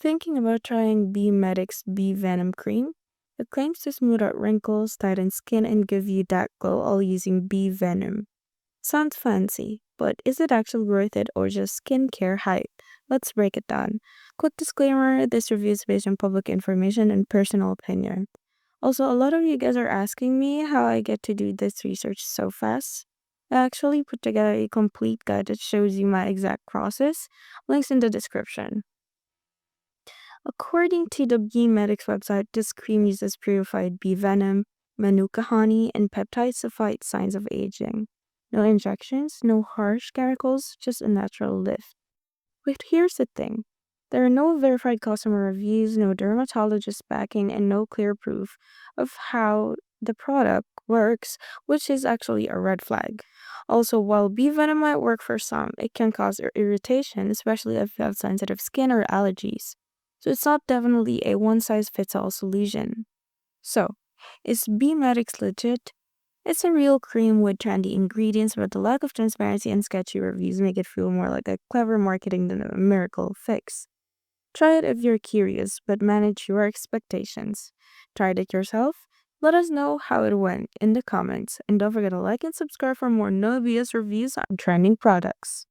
Thinking about trying BeeMedix Bee Venom Cream? It claims to smooth out wrinkles, tighten skin, and give you that glow all using bee venom. Sounds fancy, but is it actually worth it or just skincare hype? Let's break it down. Quick disclaimer, this review is based on public information and personal opinion. Also, a lot of you guys are asking me how I get to do this research so fast. I actually put together a complete guide that shows you my exact process. Links in the description. According to the BeeMedix website, this cream uses purified bee venom, manuka honey, and peptides to fight signs of aging. No injections, no harsh chemicals, just a natural lift. But here's the thing. There are no verified customer reviews, no dermatologist backing, and no clear proof of how the product works, which is actually a red flag. Also, while bee venom might work for some, it can cause irritation, especially if you have sensitive skin or allergies. So it's not definitely a one-size-fits-all solution. So, is BeeMedix legit? It's a real cream with trendy ingredients, but the lack of transparency and sketchy reviews make it feel more like a clever marketing than a miracle fix. Try it if you're curious, but manage your expectations. Tried it yourself? Let us know how it went in the comments, and don't forget to like and subscribe for more no BS reviews on trending products.